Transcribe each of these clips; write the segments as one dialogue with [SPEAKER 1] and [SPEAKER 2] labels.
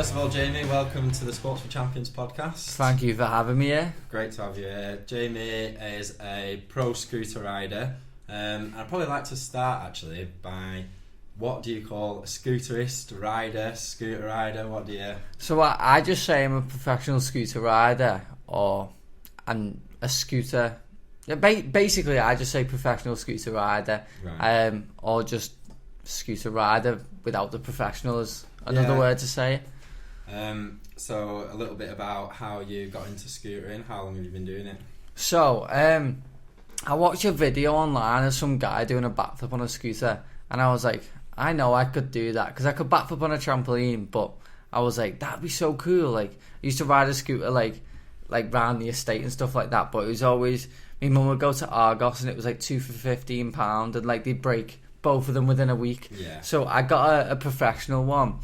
[SPEAKER 1] First of all, Jamie, welcome to the Sports for Champions podcast.
[SPEAKER 2] Thank you for having me here.
[SPEAKER 1] Great to have you here. Jamie is a pro scooter rider. I'd probably like to start actually by, what do you call a scooterist, rider, scooter rider? What do you...
[SPEAKER 2] So I just say I'm a professional scooter rider, and a scooter. Basically, I just say professional scooter rider,
[SPEAKER 1] Right.
[SPEAKER 2] or just scooter rider without the professional is another word to say it.
[SPEAKER 1] So a little bit about how you got into scootering. How long have you been doing it?
[SPEAKER 2] So I watched a video online of some guy doing a backflip on a scooter, and I was like, I know I could do that because I could backflip on a trampoline, but I was like, that'd be so cool. Like, I used to ride a scooter like round the estate and stuff like that, but it was always, my mum would go to Argos and it was like 2 for £15, and like they'd break both of them within a week.
[SPEAKER 1] Yeah.
[SPEAKER 2] So I got a professional one,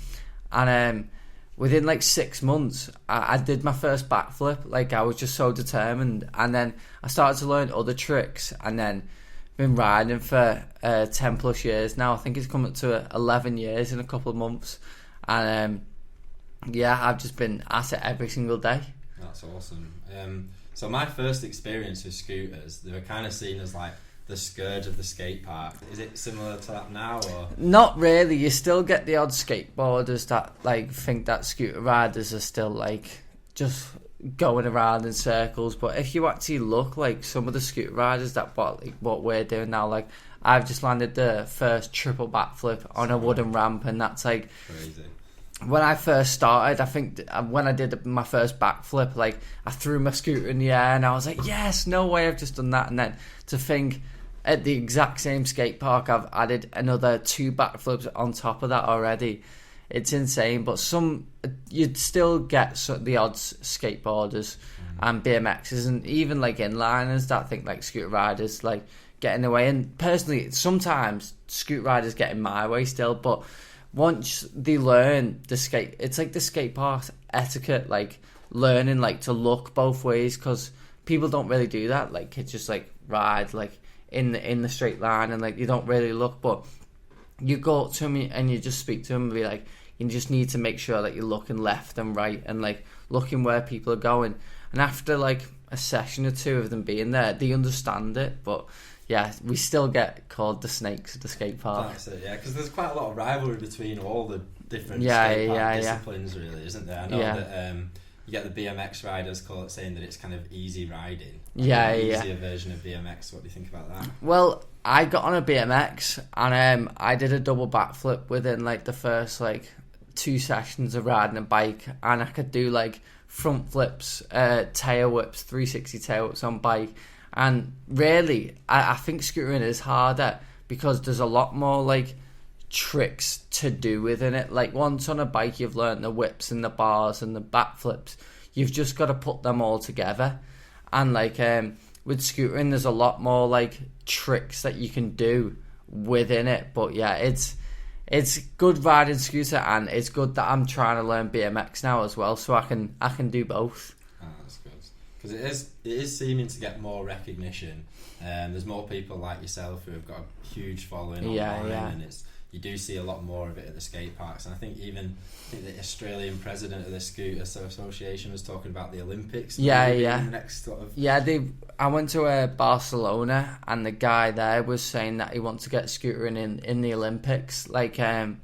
[SPEAKER 2] and within like 6 months I did my first backflip. Like, I was just so determined, and then I started to learn other tricks, and then been riding for 10 plus years now. I think it's coming to 11 years in a couple of months, and I've just been at it every single day.
[SPEAKER 1] That's awesome. So my first experience with scooters, they were kind of seen as like the scourge of the skate park. Is it similar to that now, or?
[SPEAKER 2] Not really. You still get the odd skateboarders that like think that scooter riders are still like just going around in circles, but if you actually look, like some of the scooter riders that what we're doing now, like I've just landed the first triple backflip on a wooden ramp, and that's like
[SPEAKER 1] Crazy.
[SPEAKER 2] When I first started, I think when I did my first backflip, like I threw my scooter in the air and I was like, yes, no way, I've just done that. And then to think at the exact same skate park, I've added another 2 backflips on top of that already. It's insane. But you'd still get the odd skateboarders and BMXs, and even like inliners that think like scooter riders like get in the way. And personally, sometimes scooter riders get in my way still, but once they learn it's like the skate park's etiquette, like learning like to look both ways, because people don't really do that. Like, it's just like ride like in the straight line, and like you don't really look, but you go up to them and you just speak to them and be like, you just need to make sure that you're looking left and right and like looking where people are going. And after like a session or two of them being there, they understand it. But yeah, we still get called the snakes at the skate park.
[SPEAKER 1] That's it, yeah, because there's quite a lot of rivalry between all the different skate park disciplines, really, isn't there? I know that you get the BMX riders saying that it's kind of easy riding. Easier version of BMX. What do you think about that?
[SPEAKER 2] Well, I got on a BMX and I did a double backflip within like the first like 2 sessions of riding a bike, and I could do like front flips, tail whips, 360 tail whips on bike. And really, I think scootering is harder because there's a lot more like tricks to do within it. Like, once on a bike you've learned the whips and the bars and the backflips, you've just got to put them all together. And like with scootering, there's a lot more like tricks that you can do within it. But yeah, it's good riding scooter, and it's good that I'm trying to learn BMX now as well, so I can do both.
[SPEAKER 1] That's good, because it is seeming to get more recognition. There's more people like yourself who have got a huge following online, and you do see a lot more of it at the skate parks. And I think the Australian president of the Scooter Association was talking about the Olympics. Next sort of...
[SPEAKER 2] I went to Barcelona, and the guy there was saying that he wants to get scootering in the Olympics. Like, and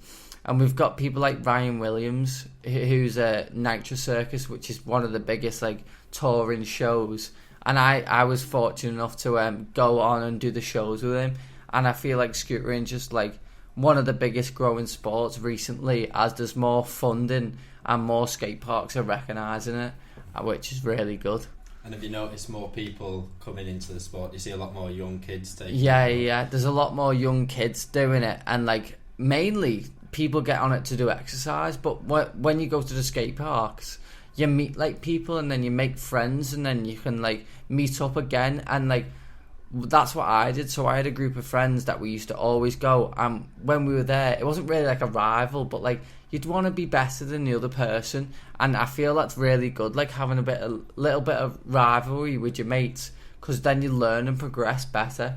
[SPEAKER 2] we've got people like Ryan Williams, who's a Nitro Circus, which is one of the biggest like touring shows. And I was fortunate enough to go on and do the shows with him. And I feel like scootering just like one of the biggest growing sports recently, as there's more funding and more skate parks are recognising it, which is really good.
[SPEAKER 1] And have you noticed more people coming into the sport? You see a lot more young kids taking
[SPEAKER 2] it. There's a lot more young kids doing it, and like mainly people get on it to do exercise. But when you go to the skate parks, you meet like people, and then you make friends, and then you can like meet up again, and like that's what I did. So I had a group of friends that we used to always go, and when we were there, it wasn't really like a rival, but like you'd want to be better than the other person, and I feel that's really good, like having a little bit of rivalry with your mates, because then you learn and progress better.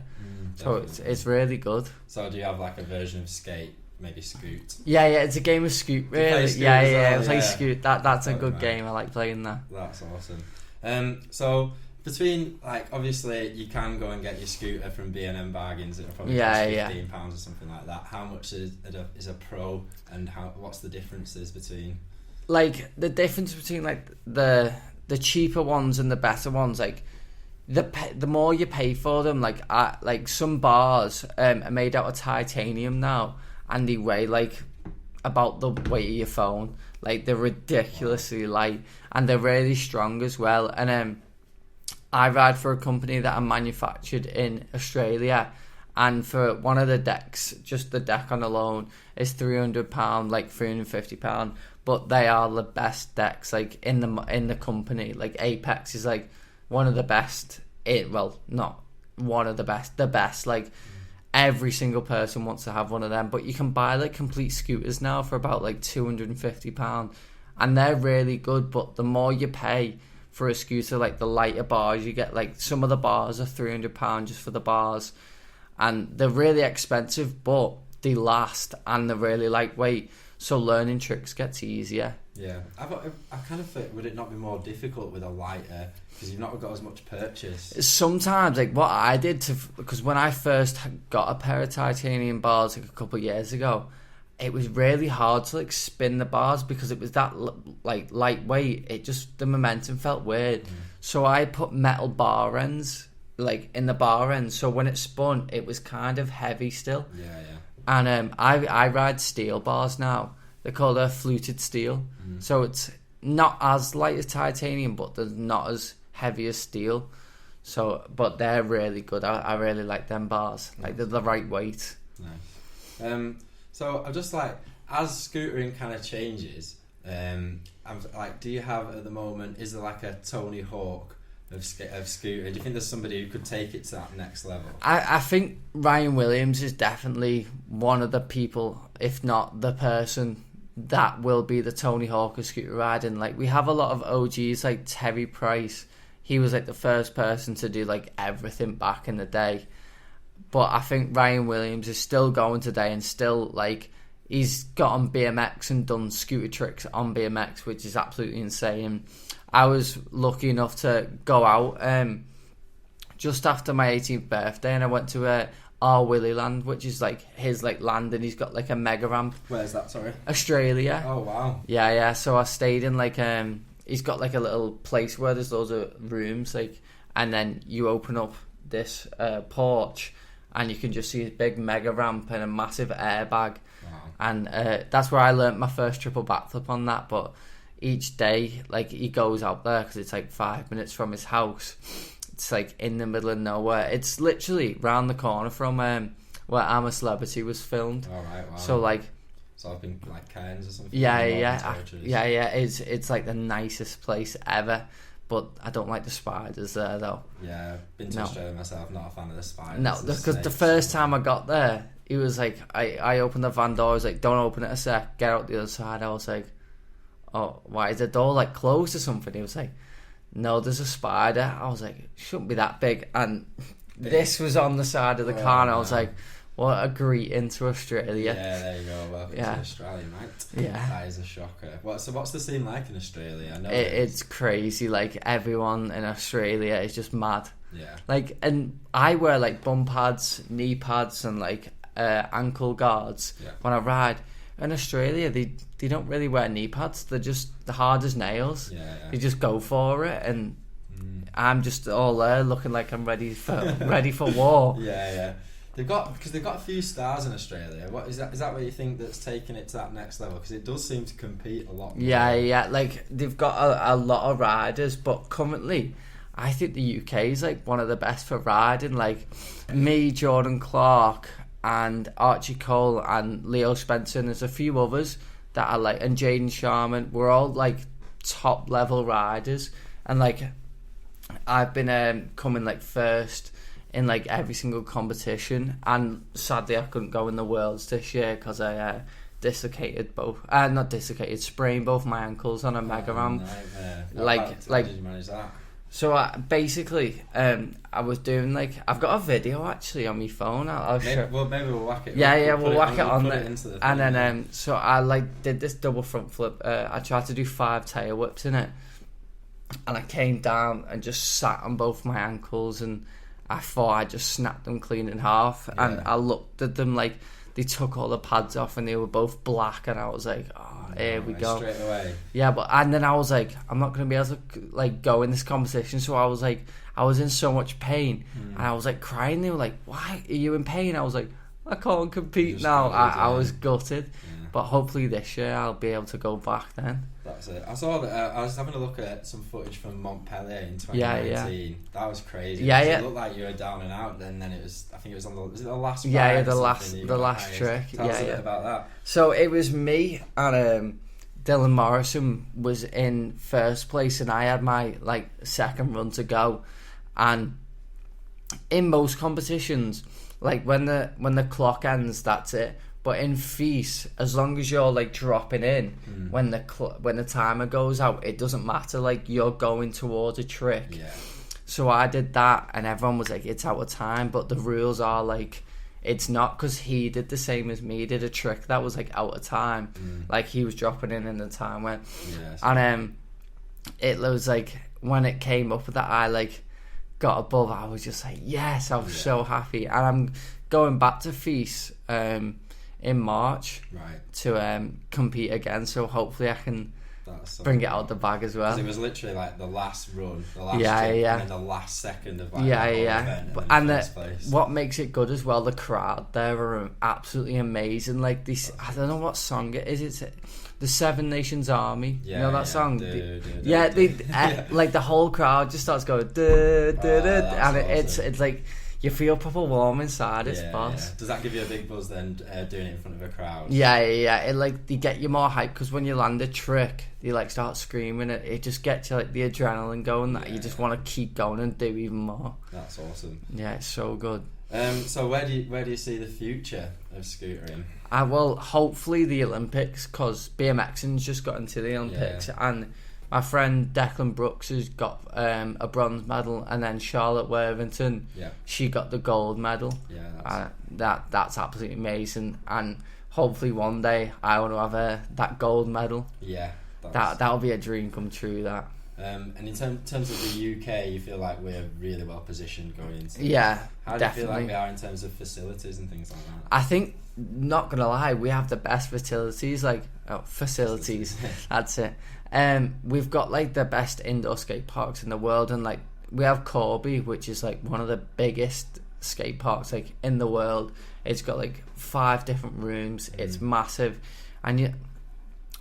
[SPEAKER 2] So it's really good.
[SPEAKER 1] So do you have like a version of skate maybe Scoot.
[SPEAKER 2] Yeah, it's a game of Scoot, really. Yeah, it was like Scoot. That's a good
[SPEAKER 1] man.
[SPEAKER 2] game. I like playing that.
[SPEAKER 1] That's awesome. So between, like, obviously you can go and get your scooter from B&M Bargains that are probably cost £15 or something like that. How much is a pro, and what's the differences between? Like,
[SPEAKER 2] the difference between like the cheaper ones and the better ones, like the more you pay for them, like some bars are made out of titanium now, and they weigh like about the weight of your phone. Like, they're ridiculously light, and they're really strong as well. And I ride for a company that are manufactured in Australia, and for one of the decks, just the deck on alone is £300, like £350. But they are the best decks, like in the company. Like, Apex is like one of the best. Not one of the best, the best. Like, every single person wants to have one of them. But you can buy like complete scooters now for about like £250, and they're really good. But the more you pay for a scooter, like the lighter bars you get, like some of the bars are £300 just for the bars, and they're really expensive, but they last, and they're really lightweight, so learning tricks gets easier.
[SPEAKER 1] Yeah, I kind of think, would it not be more difficult with a lighter, because you've not got as much purchase?
[SPEAKER 2] Sometimes, like what I did because when I first got a pair of titanium bars like a couple of years ago, it was really hard to like spin the bars because it was that like lightweight. It just, the momentum felt weird. So I put metal bar ends like in the bar ends, so when it spun, it was kind of heavy still.
[SPEAKER 1] Yeah.
[SPEAKER 2] And I ride steel bars now. They're called fluted steel. So it's not as light as titanium, but they're not as heavy as steel. So, but they're really good. I really like them bars. Like, they're the right weight.
[SPEAKER 1] Nice. So I'm just like, as scootering kind of changes, I'm like, do you have at the moment, is there like a Tony Hawk of scooter? Do you think there's somebody who could take it to that next level?
[SPEAKER 2] I think Ryan Williams is definitely one of the people, if not the person, that will be the Tony Hawk of scooter riding. Like, we have a lot of OGs like Terry Price. He was like the first person to do like everything back in the day. But I think Ryan Williams is still going today, and still, like, he's got on BMX and done scooter tricks on BMX, which is absolutely insane. I was lucky enough to go out just after my 18th birthday, and I went to our Willy Land, which is like his like land, and he's got like a mega ramp.
[SPEAKER 1] Where's that, sorry?
[SPEAKER 2] Australia.
[SPEAKER 1] Oh wow.
[SPEAKER 2] Yeah. So I stayed in like he's got like a little place where there's loads of rooms, like, and then you open up this porch, and you can just see a big mega ramp and a massive airbag.
[SPEAKER 1] Wow.
[SPEAKER 2] And that's where I learnt my first triple backflip on that. But each day, like, he goes out there because it's like 5 minutes from his house. It's like in the middle of nowhere. It's literally round the corner from where I'm a Celebrity was filmed.
[SPEAKER 1] All right, wow.
[SPEAKER 2] So like,
[SPEAKER 1] so I've been like Cairns or something.
[SPEAKER 2] Yeah. It's like the nicest place ever. But I don't like the spiders there though.
[SPEAKER 1] Yeah, I've been to Australia myself. Not a fan of the spiders.
[SPEAKER 2] No, because the first time I got there, he was like, I opened the van door. I was like, don't open it a sec. Get out the other side. I was like, oh, why is the door like closed or something? He was like, no, there's a spider. I was like, it shouldn't be that big. And this was on the side of the car, and I was like, what a greeting to Australia.
[SPEAKER 1] Yeah, there you go. Welcome to Australia, mate.
[SPEAKER 2] Yeah.
[SPEAKER 1] That is a shocker. So what's the scene like in Australia? I know
[SPEAKER 2] it's crazy. Like, everyone in Australia is just mad.
[SPEAKER 1] Yeah. Like,
[SPEAKER 2] and I wear like bum pads, knee pads, and like ankle guards when I ride. In Australia, they don't really wear knee pads. They're just the hard as nails.
[SPEAKER 1] Yeah.
[SPEAKER 2] They just go for it, and I'm just all there looking like I'm ready for war.
[SPEAKER 1] Yeah. They've got a few stars in Australia. What is that? Is that what you think that's taking it to that next level? Because it does seem to compete a lot more.
[SPEAKER 2] Yeah. Like, they've got a lot of riders, but currently, I think the UK is like one of the best for riding. Like, me, Jordan Clark, and Archie Cole, and Leo Spencer, and there's a few others that are like, and Jaden Sharman. We're all like top level riders, and like, I've been coming like first in like every single competition, and sadly I couldn't go in the Worlds this year because I sprained both my ankles on a mega ramp.
[SPEAKER 1] How did you manage that?
[SPEAKER 2] So basically, I was doing like, I've got a video actually on my phone. I'll show.
[SPEAKER 1] Well, maybe we'll whack it.
[SPEAKER 2] We'll whack it on there. And then
[SPEAKER 1] yeah.
[SPEAKER 2] So I like did this double front flip. I tried to do 5 tail whips in it, and I came down and just sat on both my ankles, and I thought I just snapped them clean in half. Yeah. And I looked at them like they took all the pads off, and they were both black, and I was like, oh, here we go.
[SPEAKER 1] Straight away.
[SPEAKER 2] Yeah, and then I was like, I'm not going to be able to like go in this competition. So I was like, I was in so much pain, and I was like crying. They were like, why are you in pain? I was like, I can't compete now. I was gutted. Yeah. But hopefully this year I'll be able to go back then.
[SPEAKER 1] That's it. I saw that. I was having a look at some footage from Montpellier in 2019.
[SPEAKER 2] Yeah.
[SPEAKER 1] That was crazy.
[SPEAKER 2] Yeah.
[SPEAKER 1] It looked like you were down and out. Then it was. I think it was on the. Was it the last?
[SPEAKER 2] Yeah, the last trick.
[SPEAKER 1] Tell us a bit about that.
[SPEAKER 2] So it was me and Dylan Morrison was in first place, and I had my like second run to go. And in most competitions, like when the clock ends, that's it. But in FIS, as long as you're like dropping in when the timer goes out, it doesn't matter. Like you're going towards a trick.
[SPEAKER 1] Yeah.
[SPEAKER 2] So I did that, and everyone was like, "It's out of time." But the rules are like, it's not, because he did the same as me. He did a trick that was like out of time. Like he was dropping in, and the time went.
[SPEAKER 1] Yes.
[SPEAKER 2] And it was like when it came up that I like got above, I was just like, yes, I was so happy. And I'm going back to FIS in March to compete again, so hopefully I can bring it out the bag as well.
[SPEAKER 1] It was literally like the last run, the last trick, and then the last second of like event,
[SPEAKER 2] what makes it good as well, the crowd there are absolutely amazing. Like this, I don't know what song it is. It's the Seven Nations Army. You know that song? Like the whole crowd just starts going and it's like you feel proper warm inside. It's boss.
[SPEAKER 1] Yeah. Does that give you a big buzz then, doing it in front of a crowd?
[SPEAKER 2] Yeah. It like they get you more hype, because when you land a trick, you like start screaming. It just gets you like the adrenaline going that you just want to keep going and do even more.
[SPEAKER 1] That's awesome.
[SPEAKER 2] Yeah, it's so good.
[SPEAKER 1] So where do you see the future of scootering?
[SPEAKER 2] Well, hopefully the Olympics, because BMXing's just got into the Olympics, and my friend Declan Brooks has got a bronze medal, and then Charlotte Worthington, she got the gold medal. That's absolutely amazing, and hopefully one day I want to have that gold medal. That'll be a dream come true. That.
[SPEAKER 1] And in terms of the UK, you feel like we're really well positioned going into. How do you feel like we are in terms of facilities and things like that?
[SPEAKER 2] I think, not gonna lie, we have the best facilities. Facilities. That's it. We've got like the best indoor skate parks in the world, and like we have Corby, which is like one of the biggest skate parks like in the world. It's got like 5 different rooms. It's massive, and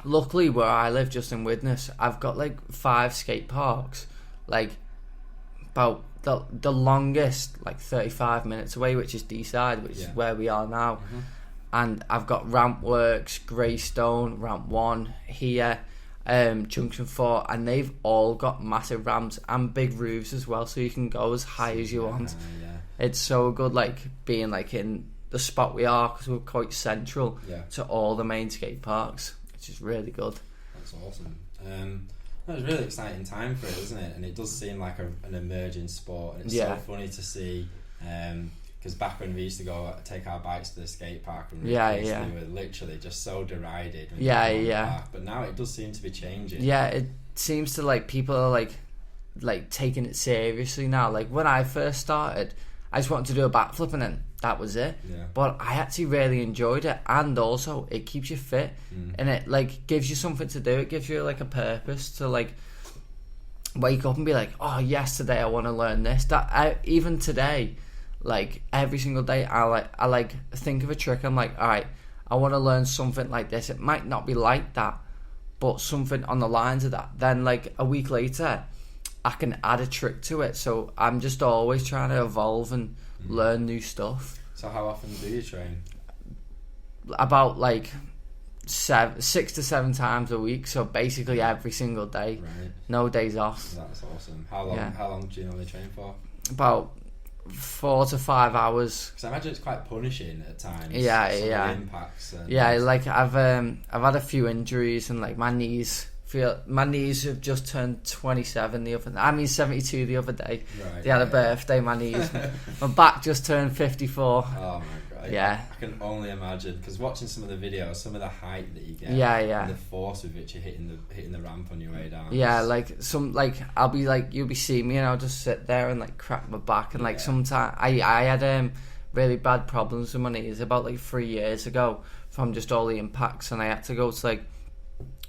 [SPEAKER 2] luckily where I live, just in Widnes, I've got like 5 skate parks, like about the longest like 35 minutes away, which is D-side, which is where we are now. And I've got Ramp Works, Greystone, Ramp 1 here, Junction 4, and they've all got massive ramps and big roofs as well, so you can go as high as you want. It's so good, like being like in the spot we are, because we're quite central to all the main skate parks, which is really good.
[SPEAKER 1] That's awesome. It's a really exciting time for it, isn't it? And it does seem like an emerging sport, and it's so funny to see. Because back when we used to go take our bikes to the skate park, and we were literally just so derided. But now it does seem to be changing. Yeah,
[SPEAKER 2] it seems to like people are like taking it seriously now. Like when I first started, I just wanted to do a backflip, and then that was it. But I actually really enjoyed it, and also it keeps you fit, and it like gives you something to do. It gives you like a purpose to like wake up and be like, oh yes, today I want to learn this. Even today, like every single day, I think of a trick. I'm like, all right, I want to learn something like this. It might not be like that, but something on the lines of that. Then like a week later, I can add a trick to it. So I'm just always trying to evolve and learn new stuff.
[SPEAKER 1] So how often do you train?
[SPEAKER 2] About like 6 to 7 times a week. So basically every single day, no days off.
[SPEAKER 1] That's awesome. How long do you normally train for?
[SPEAKER 2] About 4 to 5 hours.
[SPEAKER 1] Because I imagine it's quite punishing at times.
[SPEAKER 2] Yeah.
[SPEAKER 1] Some of the impacts.
[SPEAKER 2] Like I've had a few injuries, and like my knees feel my knees have just turned 27 72 the other day.
[SPEAKER 1] Right,
[SPEAKER 2] they had a birthday, my knees. My back just turned 54.
[SPEAKER 1] Oh my god.
[SPEAKER 2] Yeah.
[SPEAKER 1] I can only imagine, because watching some of the videos, some of the height that you get, and the force with which you're hitting the ramp on your way down.
[SPEAKER 2] Yeah, I'll be like, you'll be seeing me and I'll just sit there and like crack my back, and like sometimes I had really bad problems with my knees about like 3 years ago from just all the impacts, and I had to go to like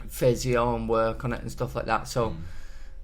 [SPEAKER 2] physio and work on it and stuff like that, so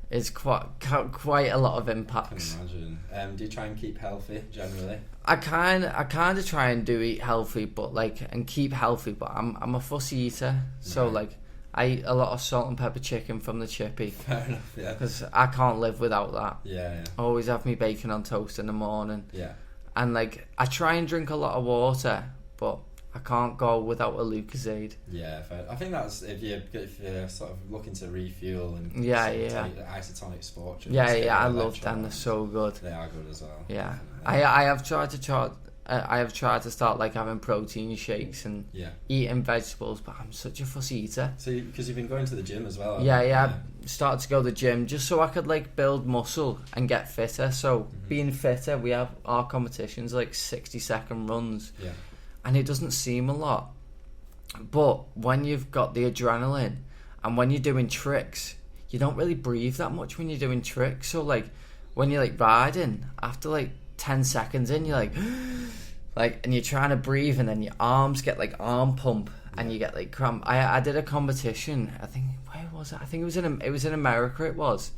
[SPEAKER 2] it's quite a lot of impacts.
[SPEAKER 1] I can imagine. Do you try and keep healthy generally?
[SPEAKER 2] I kind of try and eat healthy, but and keep healthy, but I'm a fussy eater, so like I eat a lot of salt and pepper chicken from the chippy.
[SPEAKER 1] Fair enough, yeah.
[SPEAKER 2] Because I can't live without that.
[SPEAKER 1] Yeah.
[SPEAKER 2] I always have me bacon on toast in the morning.
[SPEAKER 1] Yeah.
[SPEAKER 2] And like I try and drink a lot of water, but I can't go without a Lucozade.
[SPEAKER 1] Yeah, I think that's if you're sort of looking to refuel and isotonic sport drinks.
[SPEAKER 2] Yeah, I love them. They're so good.
[SPEAKER 1] They are good as well.
[SPEAKER 2] Yeah, I have tried to start like having protein shakes and eating vegetables, but I'm such a fussy eater.
[SPEAKER 1] So because you've been going to the gym as well.
[SPEAKER 2] Yeah. I started to go to the gym just so I could like build muscle and get fitter. So being fitter, we have our competitions like 60-second runs.
[SPEAKER 1] Yeah.
[SPEAKER 2] And it doesn't seem a lot, but when you've got the adrenaline and when you're doing tricks, you don't really breathe that much when you're doing tricks. So like when you're like riding, after like 10 seconds in, you're like and you're trying to breathe, and then your arms get like arm pump and you get like cramp. I did a competition, I think, where was it? I think it was in America, it was.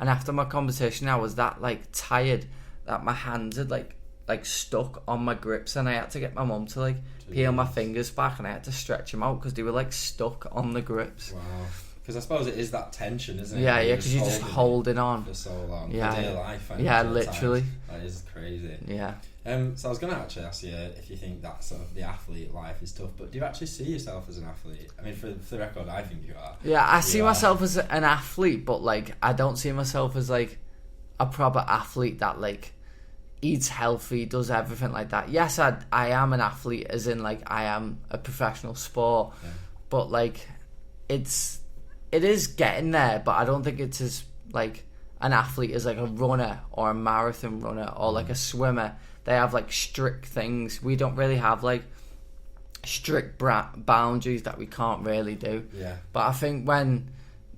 [SPEAKER 2] And after my competition, I was that like tired that my hands had like stuck on my grips, and I had to get my mum to like peel my fingers back, and I had to stretch them out because they were like stuck on the grips.
[SPEAKER 1] Wow. Because I suppose it is that tension, isn't it?
[SPEAKER 2] Yeah, because you're just holding on
[SPEAKER 1] for so long.
[SPEAKER 2] Yeah,
[SPEAKER 1] for dear life.
[SPEAKER 2] Literally.
[SPEAKER 1] That is crazy.
[SPEAKER 2] Yeah.
[SPEAKER 1] So I was going to actually ask you if you think that sort of the athlete life is tough, but do you actually see yourself as an athlete? I mean, for the record, I think you are.
[SPEAKER 2] Yeah, I see myself as an athlete, but like I don't see myself as like a proper athlete that like eats healthy, does everything like that. Yes, I am an athlete, as in like I am a professional sport, but like it is getting there, but I don't think it's as like an athlete as like a runner or a marathon runner or like a swimmer. They have like strict things. We don't really have like strict boundaries that we can't really do.
[SPEAKER 1] Yeah.
[SPEAKER 2] But I think when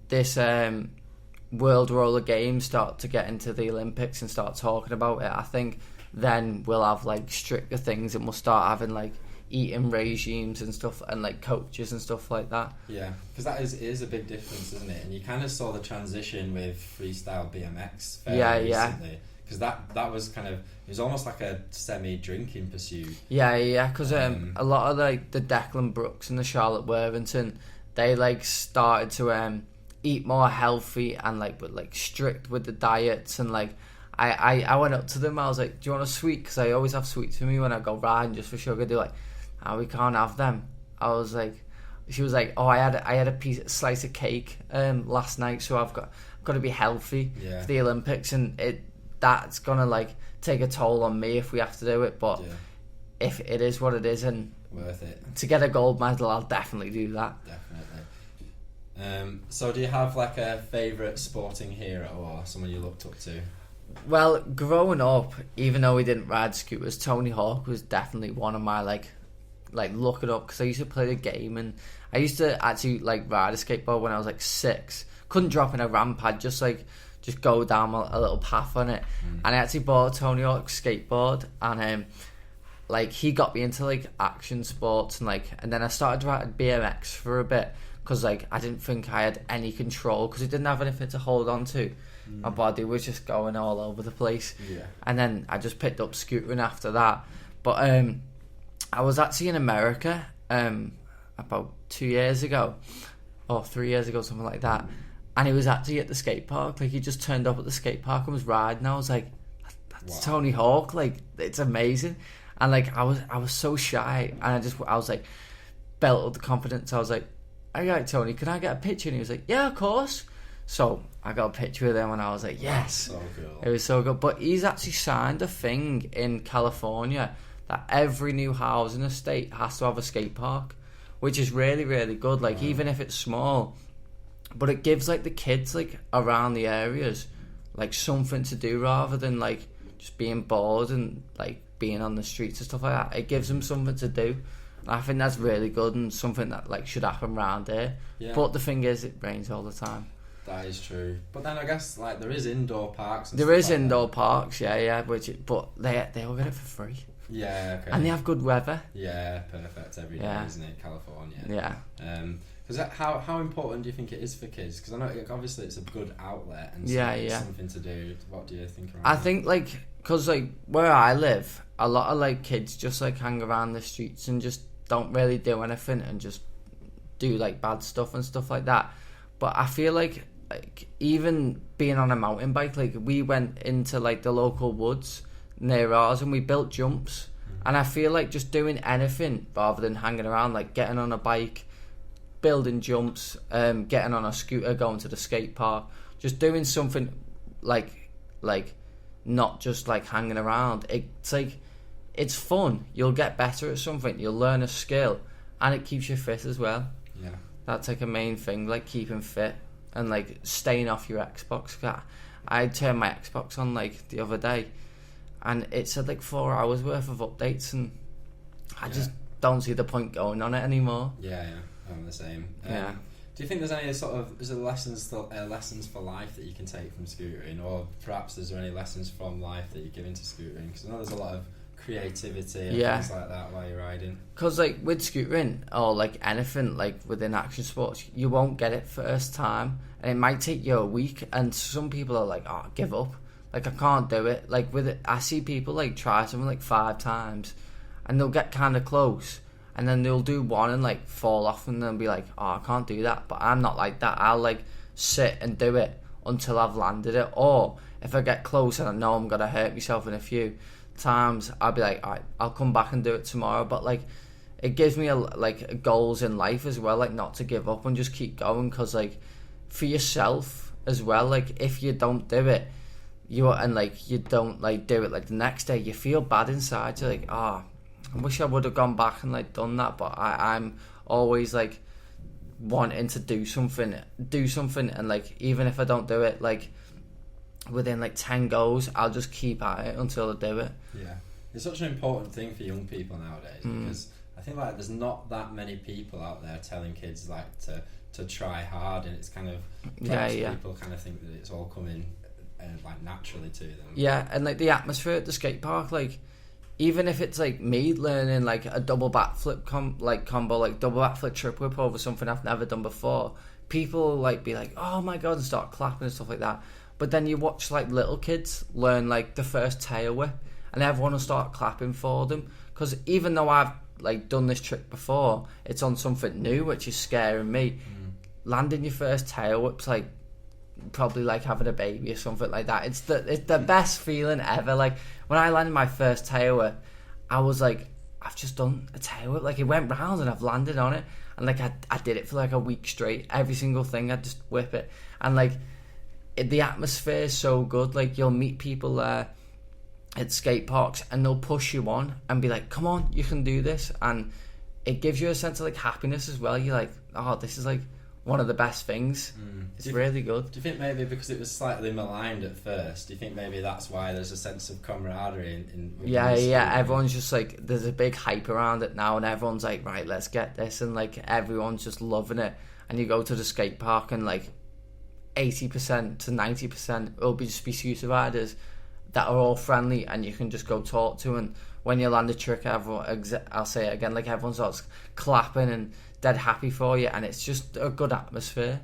[SPEAKER 2] this World Roller Games start to get into the Olympics and start talking about it, I think then we'll have like stricter things, and we'll start having like eating regimes and stuff, and like coaches and stuff like that.
[SPEAKER 1] Yeah, because that is a big difference, isn't it? And you kind of saw the transition with freestyle BMX fairly recently. Because that was kind of, it was almost like a semi-drinking pursuit.
[SPEAKER 2] Yeah, because a lot of like the Declan Brooks and the Charlotte Worthington, they like started to eat more healthy and like but like strict with the diets, and like I went up to them, I was like, do you want a sweet? Because I always have sweets with me when I go riding just for sugar. They're like, we can't have them. I was like, she was like, I had a slice of cake last night, so I've got to be healthy for the Olympics, and that's gonna like take a toll on me if we have to do it, but if it is what it is, and
[SPEAKER 1] worth it
[SPEAKER 2] to get a gold medal, I'll definitely do that.
[SPEAKER 1] Definitely. So do you have like a favourite sporting hero or someone you looked up to?
[SPEAKER 2] Well, growing up, even though we didn't ride scooters, Tony Hawk was definitely one of my like look it up, because I used to play the game, and I used to actually like ride a skateboard when I was like 6. Couldn't drop in a ramp, I'd just go down a little path on it. And I actually bought a Tony Hawk skateboard, and like he got me into like action sports, and then I started riding BMX for a bit, because like I didn't think I had any control, because it didn't have anything to hold on to. My body was just going all over the place. And then I just picked up scootering after that. But I was actually in America about 2 years ago or 3 years ago, something like that, and he was actually at the skate park. Like, he just turned up at the skate park and was riding. I was like, that's Tony Hawk, like, it's amazing. And like I was so shy, and I was like, built the confidence. I was like, all right, Tony, can I get a picture? And he was like, yeah, of course. So I got a picture with him, and I was like, yes.
[SPEAKER 1] So cool.
[SPEAKER 2] It was so good. But he's actually signed a thing in California that every new housing estate has to have a skate park, which is really, really good. Like, even if it's small, but it gives like the kids like around the areas like something to do rather than like just being bored and like being on the streets and stuff like that. It gives them something to do. I think that's really good and something that like should happen around here. Yeah. But the thing is, it rains all the time.
[SPEAKER 1] That is true. But then I guess like there is indoor parks.
[SPEAKER 2] There is indoor parks, yeah. But they all get it for free.
[SPEAKER 1] Yeah, okay.
[SPEAKER 2] And they have good weather.
[SPEAKER 1] Yeah, perfect every day, isn't it? California.
[SPEAKER 2] Yeah.
[SPEAKER 1] Because how important do you think it is for kids? Because I know obviously it's a good outlet and something to do. What do you think around
[SPEAKER 2] I think like because like where I live, a lot of like kids just like hang around the streets and just don't really do anything and just do like bad stuff and stuff like that. But I feel like even being on a mountain bike, like we went into like the local woods near ours and we built jumps. And I feel like just doing anything rather than hanging around, like getting on a bike, building jumps, getting on a scooter, going to the skate park, just doing something like not just like hanging around. It's like it's fun. You'll get better at something. You'll learn a skill, and it keeps you fit as well.
[SPEAKER 1] Yeah,
[SPEAKER 2] that's like a main thing, like keeping fit and like staying off your Xbox. I turned my Xbox on like the other day, and it said like 4 hours worth of updates, and I just don't see the point going on it anymore.
[SPEAKER 1] Yeah, I'm the same.
[SPEAKER 2] Yeah.
[SPEAKER 1] Do you think there's any sort of lessons for life that you can take from scootering, or perhaps is there any lessons from life that you're giving to scootering? Because I know there's a lot of creativity and things like that while you're riding. Because
[SPEAKER 2] like with scootering or like anything like within action sports, you won't get it first time, and it might take you a week. And some people are like, "Oh, give up! Like I can't do it." Like with it, I see people like try something like 5 times, and they'll get kind of close. And then they'll do one and like fall off and they'll be like, "Oh, I can't do that." But I'm not like that. I'll like sit and do it until I've landed it. Or if I get close and I know I'm gonna hurt myself in a few times, I'll be like, "Alright, I'll come back and do it tomorrow." But like, it gives me goals in life as well, like not to give up and just keep going. Because like for yourself as well, like if you don't do it, you don't like do it like the next day, you feel bad inside. You're like, "Oh, I wish I would have gone back and like done that." But I'm always like wanting to do something, and like even if I don't do it like within like 10 goes, I'll just keep at it until I do it.
[SPEAKER 1] Yeah, it's such an important thing for young people nowadays because I think like there's not that many people out there telling kids like to try hard, and it's kind of people kind of think that it's all coming like naturally to them.
[SPEAKER 2] Yeah, and like the atmosphere at the skate park, like even if it's like me learning like a double backflip combo, like double backflip triple whip over something I've never done before, people like be like, "Oh my god," and start clapping and stuff like that. But then you watch like little kids learn like the first tail whip, and everyone will start clapping for them. Because even though I've like done this trick before, it's on something new, which is scaring me. Landing your first tail whip's like probably like having a baby or something like that. It's the best feeling ever. Like when I landed my first tail whip, I was like, I've just done a tail whip. Like it went round and I've landed on it, and like I did it for like a week straight. Every single thing I'd just whip it, and like the atmosphere is so good. Like you'll meet people there at skate parks and they'll push you on and be like, "Come on, you can do this," and it gives you a sense of like happiness as well. You're like, "Oh, this is like one of the best things." It's really good.
[SPEAKER 1] Do you think maybe because it was slightly maligned at first, do you think maybe that's why there's a sense of camaraderie in
[SPEAKER 2] everyone's just like, there's a big hype around it now, and everyone's like, "Right, let's get this," and like everyone's just loving it. And you go to the skate park and like 80% to 90% will be just be scooter riders that are all friendly and you can just go talk to, and when you land a trick, I'll say it again, like everyone starts clapping and dead happy for you, and it's just a good atmosphere.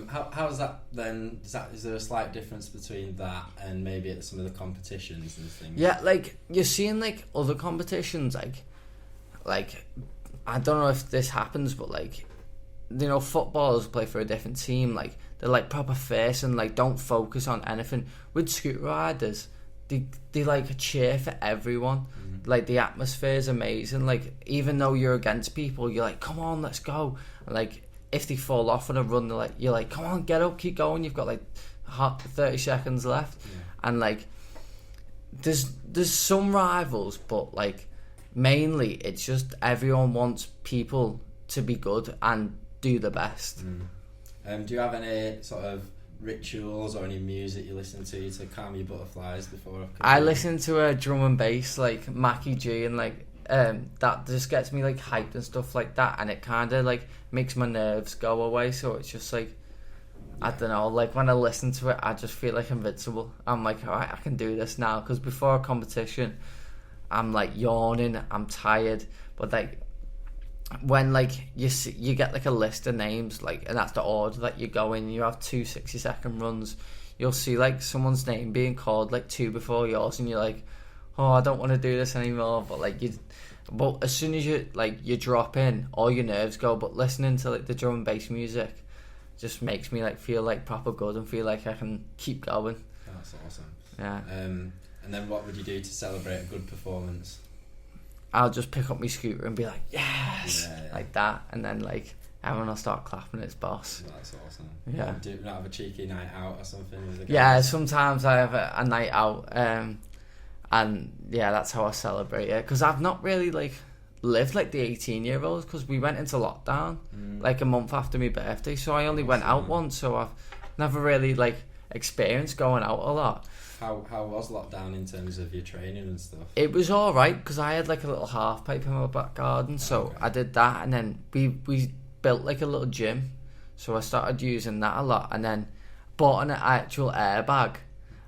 [SPEAKER 1] How's that then? Is there a slight difference between that and maybe at some of the competitions and things?
[SPEAKER 2] Yeah, like you're seeing like other competitions, like I don't know if this happens, but like, you know, footballers play for a different team, like they're like proper fierce and like don't focus on anything. With scooter riders, they like cheer for everyone. Like the atmosphere is amazing. Like even though you're against people, you're like, "Come on, let's go." And like if they fall off on a run, you're like, "Come on, get up, keep going. You've got like 30 seconds left." And like there's some rivals, but like mainly it's just everyone wants people to be good and do the best.
[SPEAKER 1] Do you have any sort of rituals or any music you listen to calm your butterflies before?
[SPEAKER 2] I listen to a drum and bass like Mackie G, and like that just gets me like hyped and stuff like that, and it kind of like makes my nerves go away. So it's just like, I don't know, like when I listen to it, I just feel like invincible. I'm like, alright, I can do this now. Because before a competition, I'm like yawning, I'm tired, but like when like you get like a list of names, like, and that's the order that you go in, you have 2 60-second runs, you'll see like someone's name being called like 2 before yours, and you're like, oh, I don't want to do this anymore. But as soon as you drop in, all your nerves go. But listening to like the drum and bass music just makes me like feel like proper good and feel like I can keep going.
[SPEAKER 1] That's awesome.
[SPEAKER 2] Yeah.
[SPEAKER 1] And then what would you do to celebrate a good performance?
[SPEAKER 2] I'll just pick up my scooter and be like, yes, like that, and then like everyone will start clapping. It's boss.
[SPEAKER 1] That's awesome.
[SPEAKER 2] Yeah.
[SPEAKER 1] Do you not have a cheeky night out or something with the guys?
[SPEAKER 2] Yeah, sometimes I have a night out, and yeah, that's how I celebrate it. Because I've not really like lived like the 18-year-olds, because we went into lockdown like a month after my birthday, so I only went out once. So I've never really like experienced going out a lot.
[SPEAKER 1] How was lockdown in terms of your training and stuff?
[SPEAKER 2] It was all right, because I had like a little half pipe in my back garden, so I did that, and then we built like a little gym, so I started using that a lot, and then bought an actual airbag,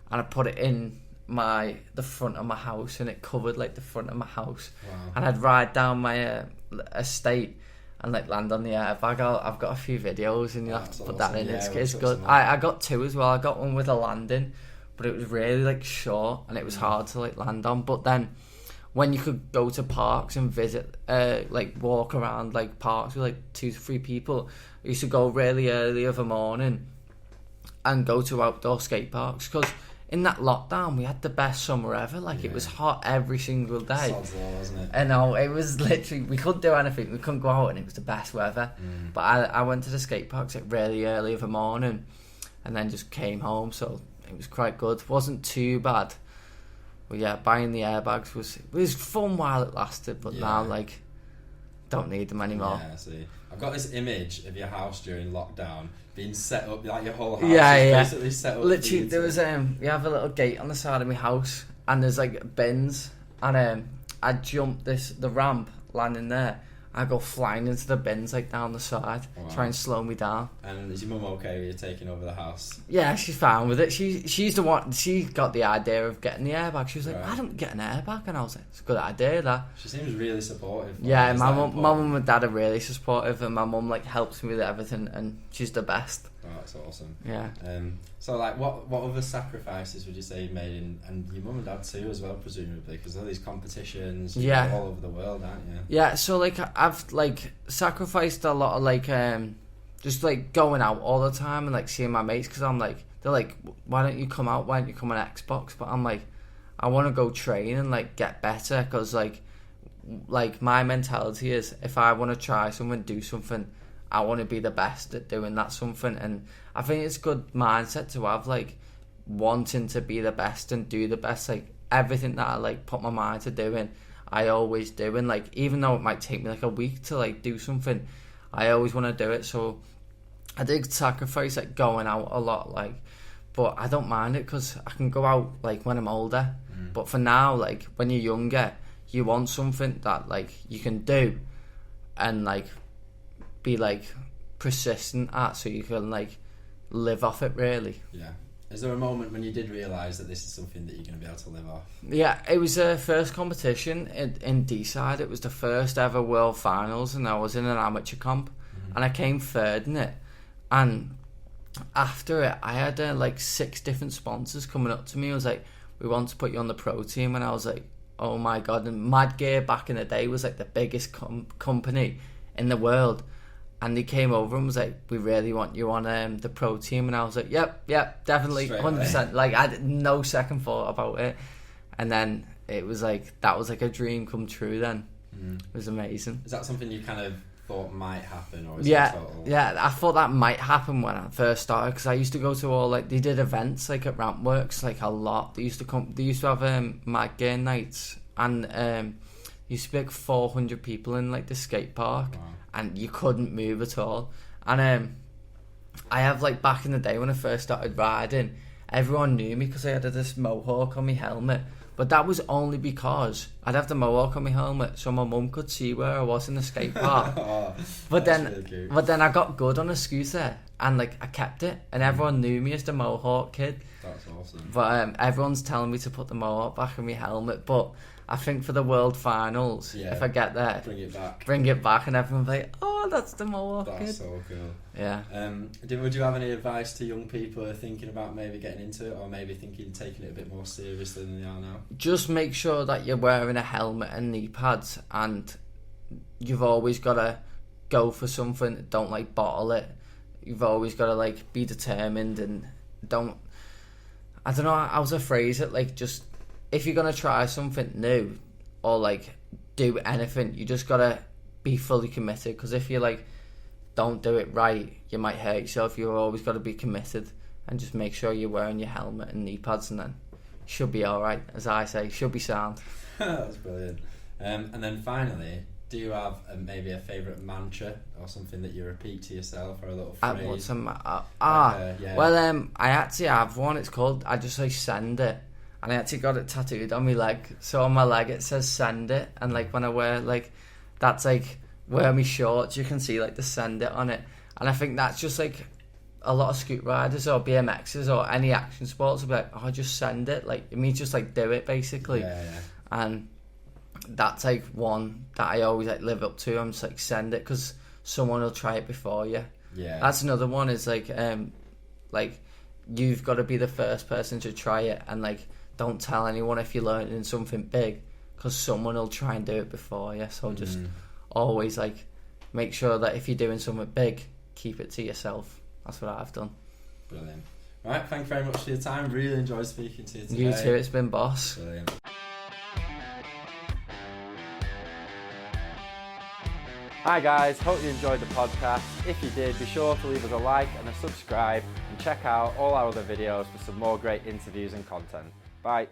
[SPEAKER 2] and I put it in the front of my house, and it covered like the front of my house.
[SPEAKER 1] Wow.
[SPEAKER 2] And I'd ride down my estate and like land on the airbag. I've got a few videos, and you'll have to put that in. It's good. I got 2 as well. I got one with a landing, but it was really like short, and it was hard to like land on. But then when you could go to parks and visit, like walk around like parks with like 2 to 3 people, I used to go really early of a morning and go to outdoor skate parks, because in that lockdown we had the best summer ever. Like it was hot every single day.
[SPEAKER 1] Sod's law, wasn't it?
[SPEAKER 2] I know, it was literally, we couldn't do anything, we couldn't go out, and it was the best weather. But I went to the skate parks like really early of a morning, and then just came home, so it was quite good. Wasn't too bad. But yeah, buying the airbags was fun while it lasted, but now like don't need them anymore.
[SPEAKER 1] Yeah, see, I've got this image of your house during lockdown being set up, like your whole house basically set up.
[SPEAKER 2] Literally, there was we have a little gate on the side of my house, and there's like bins, and I jump the ramp, landing there. I go flying into the bins like down the side, try and slow me down. And
[SPEAKER 1] is your mum okay with you taking over the house?
[SPEAKER 2] Yeah, she's fine with it. She's the one. She got the idea of getting the airbag. She was like, "I don't get an airbag," and I was like, "It's a good idea, that."
[SPEAKER 1] She seems really supportive.
[SPEAKER 2] Yeah, my mum and dad are really supportive, and my mum like helps me with everything, and she's the best.
[SPEAKER 1] Oh, that's awesome.
[SPEAKER 2] Yeah.
[SPEAKER 1] So like, what other sacrifices would you say you've made, and your mum and dad too as well, presumably, because all these competitions, you're all over the world, aren't you?
[SPEAKER 2] Yeah. So like, I've like sacrificed a lot of like just like going out all the time and like seeing my mates, because I'm like, they're like, why don't you come out? Why don't you come on Xbox? But I'm like, I want to go train and like get better, because like my mentality is, if I want to try something, do something, I want to be the best at doing that something. And I think it's a good mindset to have, like wanting to be the best and do the best. Like everything that I like put my mind to doing, I always do. And like, even though it might take me like a week to like do something, I always want to do it. So I did sacrifice like going out a lot, like, but I don't mind it, because I can go out like when I'm older. But for now, like when you're younger, you want something that like you can do and like be like persistent at, so you can like live off it, really.
[SPEAKER 1] Yeah. Is there a moment when you did realise that this is something that you're going to be able to live off?
[SPEAKER 2] Yeah, it was the first competition in D-side. It was the first ever World Finals, and I was in an amateur comp, and I came third in it. And after it, I had like 6 different sponsors coming up to me. I was like, "We want to put you on the pro team," and I was like, "Oh my god!" And Mad Gear back in the day was like the biggest company in the world. And they came over and was like, "We really want you on the pro team." And I was like, yep, definitely, 100%. Like, I had no second thought about it. And then it was like, that was like a dream come true then. It was amazing.
[SPEAKER 1] Is that something you kind of thought might happen? Or is
[SPEAKER 2] it
[SPEAKER 1] total...
[SPEAKER 2] Yeah, I thought that might happen when I first started, because I used to go to all, like, they did events, like, at Rampworks, like, a lot. They used to have Mad Gear nights, and used to be like 400 people in like the skate park.
[SPEAKER 1] Wow.
[SPEAKER 2] And you couldn't move at all. And I have, like, back in the day when I first started riding, everyone knew me because I had this mohawk on my helmet. But that was only because I'd have the mohawk on my helmet so my mum could see where I was in the skate park. But then I got good on a scooter and, like, I kept it, and everyone knew me as the mohawk kid.
[SPEAKER 1] That's awesome.
[SPEAKER 2] But everyone's telling me to put the mohawk back on my helmet. But I think for the World Finals, if I get there, bring it back, and everyone will be like, oh, that's the mohawk kid.
[SPEAKER 1] That's so cool.
[SPEAKER 2] Yeah.
[SPEAKER 1] Would you have any advice to young people who are thinking about maybe getting into it, or maybe taking it a bit more seriously than they are now?
[SPEAKER 2] Just make sure that you're wearing a helmet and knee pads, and you've always got to go for something. Don't, like, bottle it. You've always got to, like, be determined, and don't... I don't know how to phrase it, like, just... If you're going to try something new, or, like, do anything, you just got to be fully committed, because if you, like, don't do it right, you might hurt yourself. You've always got to be committed, and just make sure you're wearing your helmet and knee pads, and then you should be alright, as I say, should be sound.
[SPEAKER 1] That's brilliant. And then finally, do you have maybe a favourite mantra or something that you repeat to yourself, or a little phrase? Well, I actually have one. It's called, I just say send it, and I actually got it tattooed on my leg. So on my leg it says send it, and, like, when I wear, like, that's, like, wear my shorts, you can see, like, the send it on it. And I think that's just, like, a lot of scoot riders or BMXers or any action sports will be like, oh, just send it. Like, it means just, like, do it, basically. Yeah. And that's, like, one that I always, like, live up to. I'm just like, send it, because someone will try it before you. Yeah. That's another one, is like you've got to be the first person to try it, and, like, don't tell anyone if you're learning something big, because someone will try and do it before you. So just always, like, make sure that if you're doing something big, keep it to yourself. That's what I've done. Brilliant. Right, thank you very much for your time. Really enjoyed speaking to you today. You too, it's been boss. Brilliant. Hi guys, hope you enjoyed the podcast. If you did, be sure to leave us a like and a subscribe, and check out all our other videos for some more great interviews and content. Bye.